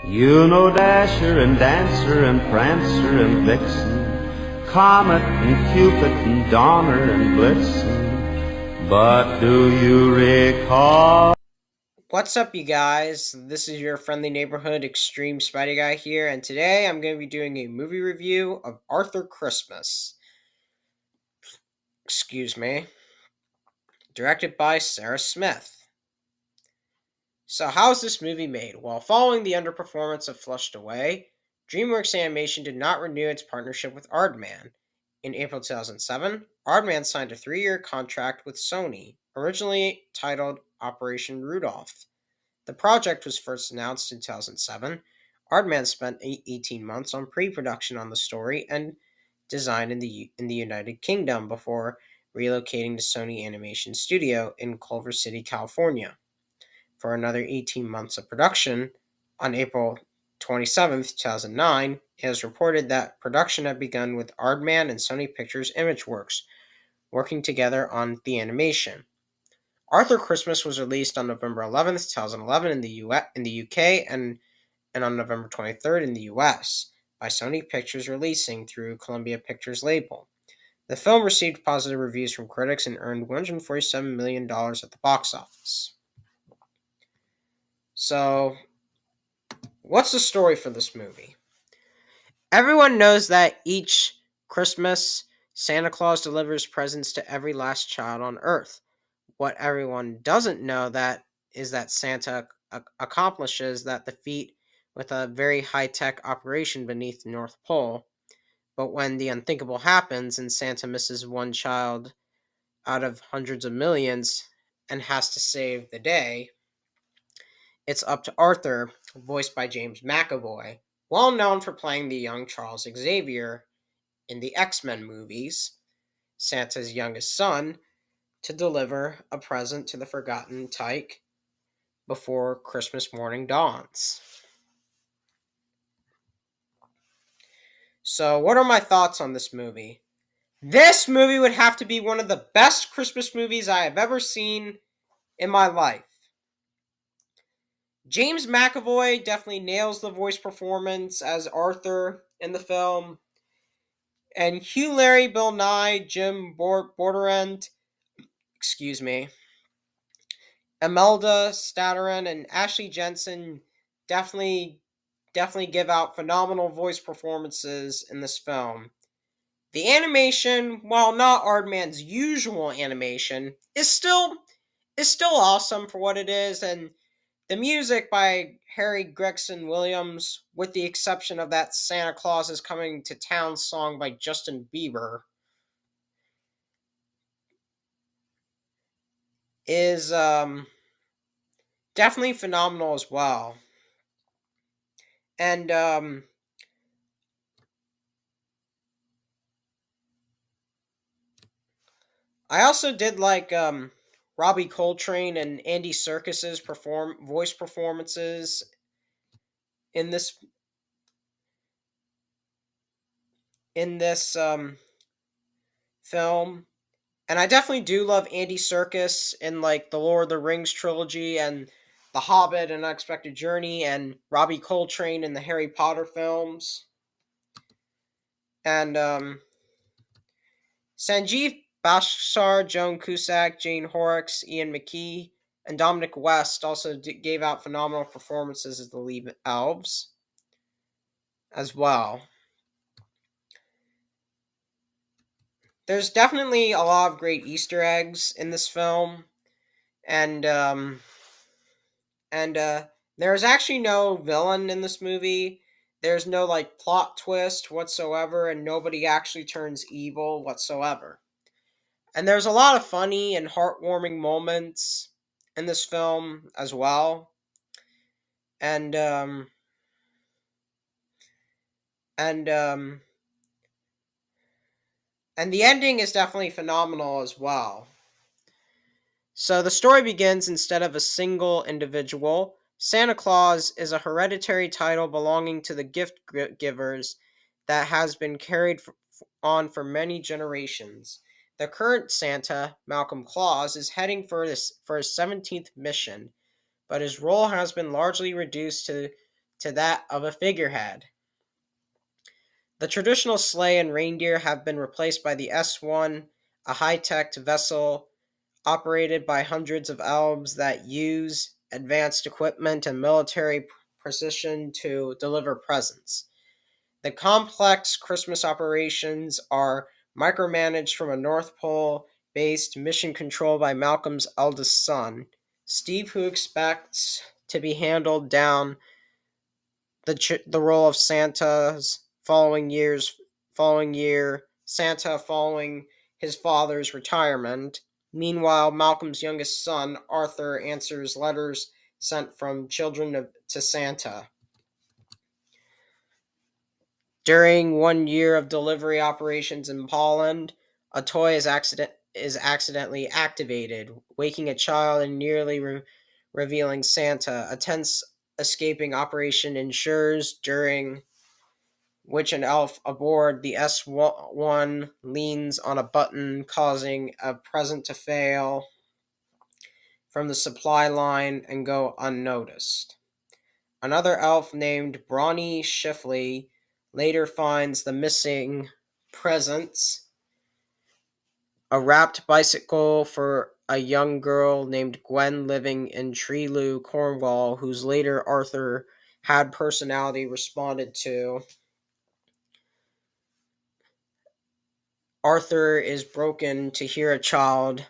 You know Dasher and Dancer and Prancer and Vixen, Comet and Cupid and Donner and Blitzen, but do you recall? What's up, you guys? This is your friendly neighborhood Extreme Spidey Guy here, and today I'm going to be doing a movie review of Arthur Christmas. Excuse me. Directed by Sarah Smith. So, how is this movie made? Well, following the underperformance of Flushed Away, DreamWorks Animation did not renew its partnership with Aardman. In April 2007, Aardman signed a 3-year contract with Sony, originally titled Operation Rudolph. The project was first announced in 2007. Aardman spent 18 months on pre-production on the story and design in the United Kingdom before relocating to Sony Animation Studio in Culver City, California, for another 18 months of production. On April 27, 2009, it was reported that production had begun with Aardman and Sony Pictures Imageworks working together on the animation. Arthur Christmas was released on November 11th, 2011 in the UK and on November 23rd in the US by Sony Pictures Releasing through Columbia Pictures label. The film received positive reviews from critics and earned $147 million at the box office. So, what's the story for this movie? Everyone knows that each Christmas, Santa Claus delivers presents to every last child on Earth. What everyone doesn't know is that Santa accomplishes that feat with a very high-tech operation beneath the North Pole. But when the unthinkable happens and Santa misses one child out of hundreds of millions and has to save the day, it's up to Arthur, voiced by James McAvoy, well known for playing the young Charles Xavier in the X-Men movies, Santa's youngest son, to deliver a present to the forgotten Tyke before Christmas morning dawns. So, what are my thoughts on this movie? This movie would have to be one of the best Christmas movies I have ever seen in my life. James McAvoy definitely nails the voice performance as Arthur in the film. And Hugh Laurie, Bill Nye, Jim Borderend, Imelda Stattern, and Ashley Jensen definitely give out phenomenal voice performances in this film. The animation, while not Aardman's usual animation, is still awesome for what it is, and the music by Harry Gregson Williams, with the exception of that Santa Claus is Coming to Town song by Justin Bieber, is definitely phenomenal as well. And I also did like Robbie Coltrane and Andy Serkis's voice performances in this film. And I definitely do love Andy Serkis in like the Lord of the Rings trilogy and The Hobbit and Unexpected Journey, and Robbie Coltrane in the Harry Potter films. And Sanjeev Bhaskar, Joan Cusack, Jane Horrocks, Ian McKee, and Dominic West also gave out phenomenal performances as the lead elves as well. There's definitely a lot of great Easter eggs in this film, and there's actually no villain in this movie. There's no like plot twist whatsoever, and nobody actually turns evil whatsoever. And there's a lot of funny and heartwarming moments in this film as well. And and the ending is definitely phenomenal as well. So the story begins instead of a single individual. Santa Claus is a hereditary title belonging to the gift givers that has been carried on for many generations. The current Santa, Malcolm Claus, is heading for his 17th mission, but his role has been largely reduced to to that of a figurehead. The traditional sleigh and reindeer have been replaced by the S1, a high-tech vessel operated by hundreds of elves that use advanced equipment and military precision to deliver presents. The complex Christmas operations are micromanaged from a North Pole based mission controlled by Malcolm's eldest son, Steve, who expects to be handled down the role of Santa's following year, Santa following his father's retirement. Meanwhile, Malcolm's youngest son, Arthur, answers letters sent from children to Santa. During 1 year of delivery operations in Poland, a toy is accidentally activated, waking a child and nearly revealing Santa. A tense escaping operation ensures, during which an elf aboard the S1 leans on a button, causing a present to fail from the supply line and go unnoticed. Another elf named Brawny Shifley later finds the missing presents, a wrapped bicycle for a young girl named Gwen living in Treeloo, Cornwall, whose later Arthur had personality responded to. Arthur is broken to hear a child's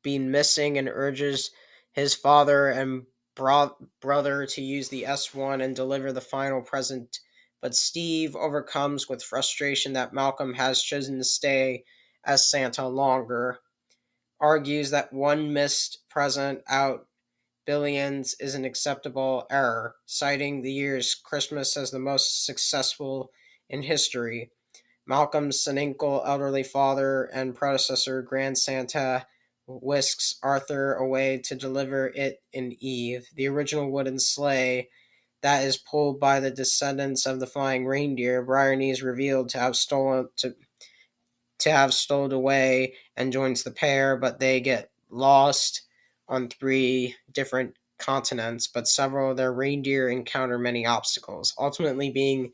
been missing and urges his father and brother to use the S1 and deliver the final present, but Steve overcomes with frustration that Malcolm has chosen to stay as Santa longer, argues that one missed present out billions is an acceptable error, citing the year's Christmas as the most successful in history. Malcolm's cynical elderly father and predecessor, Grand Santa, whisks Arthur away to deliver it in Eve, the original wooden sleigh that is pulled by the descendants of the flying reindeer. Bryony is revealed to have stolen away and joins the pair, but they get lost on 3 different continents. But several of their reindeer encounter many obstacles, ultimately being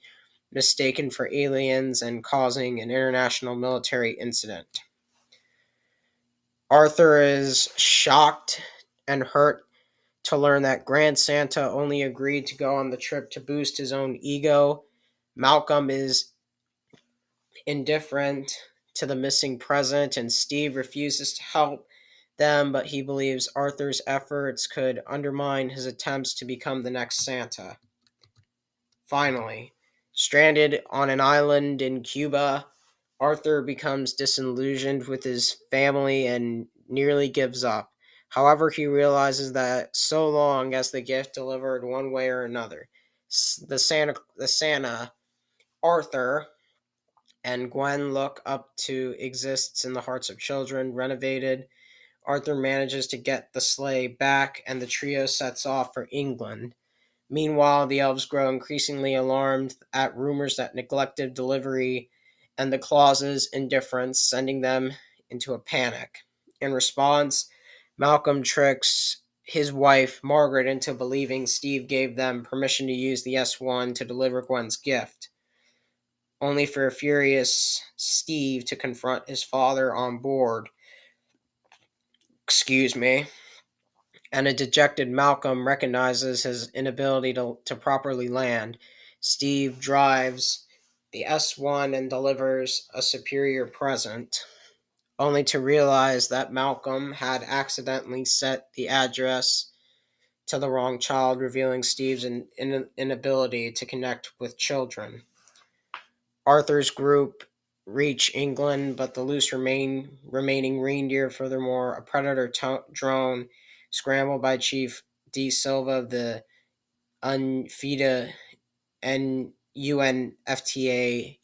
mistaken for aliens and causing an international military incident. Arthur is shocked and hurt to learn that Grand Santa only agreed to go on the trip to boost his own ego. Malcolm is indifferent to the missing present, and Steve refuses to help them, but he believes Arthur's efforts could undermine his attempts to become the next Santa. Finally, stranded on an island in Cuba, Arthur becomes disillusioned with his family and nearly gives up. However, he realizes that so long as the gift delivered one way or another, the Santa, Arthur, and Gwen look up to exists in the hearts of children. Renovated, Arthur manages to get the sleigh back, and the trio sets off for England. Meanwhile, the elves grow increasingly alarmed at rumors that neglected delivery and the Claus's indifference, sending them into a panic. In response, Malcolm tricks his wife, Margaret, into believing Steve gave them permission to use the S1 to deliver Gwen's gift, only for a furious Steve to confront his father on board. And a dejected Malcolm recognizes his inability to properly land. Steve drives the S1 and delivers a superior present, only to realize that Malcolm had accidentally set the address to the wrong child, revealing Steve's inability to connect with children. Arthur's group reach England, but the loose remaining reindeer, furthermore, a predator drone scrambled by Chief D. Silva of the UNFITA and UNFITA,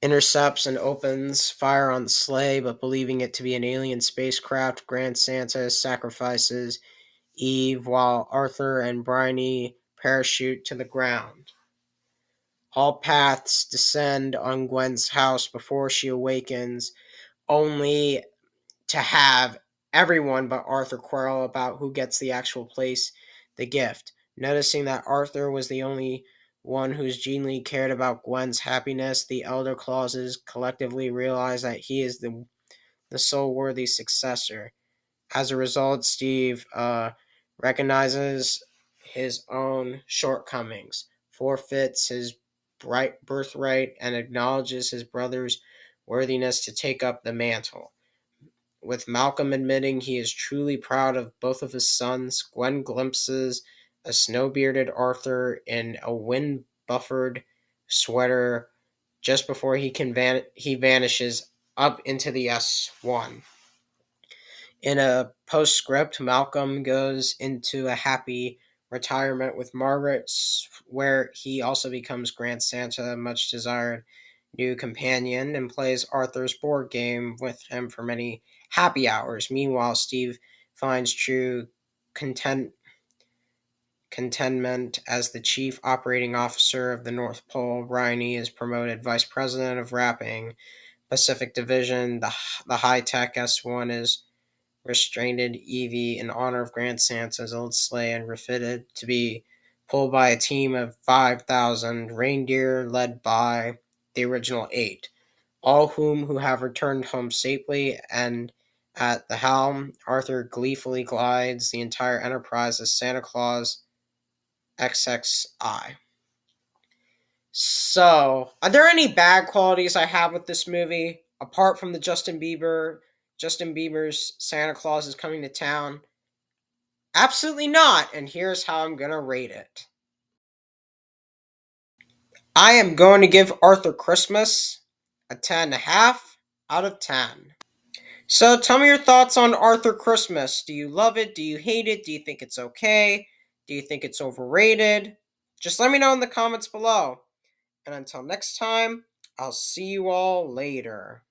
intercepts and opens fire on the sleigh, but believing it to be an alien spacecraft, Grand Santa sacrifices Eve while Arthur and Bryony parachute to the ground. All paths descend on Gwen's house before she awakens, only to have everyone but Arthur quarrel about who gets the actual place, the gift. Noticing that Arthur was the only one who's genuinely cared about Gwen's happiness, the Elder Clauses collectively realize that he is the sole worthy successor. As a result, Steve recognizes his own shortcomings, forfeits his birthright, and acknowledges his brother's worthiness to take up the mantle. With Malcolm admitting he is truly proud of both of his sons, Gwen glimpses a snow-bearded Arthur in a wind-buffered sweater just before he vanishes up into the S1. In a postscript, Malcolm goes into a happy retirement with Margaret, where he also becomes Grand Santa, a much desired new companion, and plays Arthur's board game with him for many happy hours. Meanwhile, Steve finds true contentment as the chief operating officer of the North Pole. Bryony is promoted vice president of Wrapping Pacific Division. The high-tech S1 is restrained Evie in honor of Grand Santa's old sleigh and refitted to be pulled by a team of 5,000 reindeer led by the original 8, all who have returned home safely, and at the helm, Arthur gleefully glides the entire enterprise as Santa Claus XXI. So, are there any bad qualities I have with this movie apart from the Justin Bieber's Santa Claus is coming to town? Absolutely not, and here's how I'm gonna rate it. I am going to give Arthur Christmas a 10.5 out of 10. So tell me your thoughts on Arthur Christmas. Do you love it? Do you hate it? Do you think it's okay? Do you think it's overrated? Just let me know in the comments below. And until next time, I'll see you all later.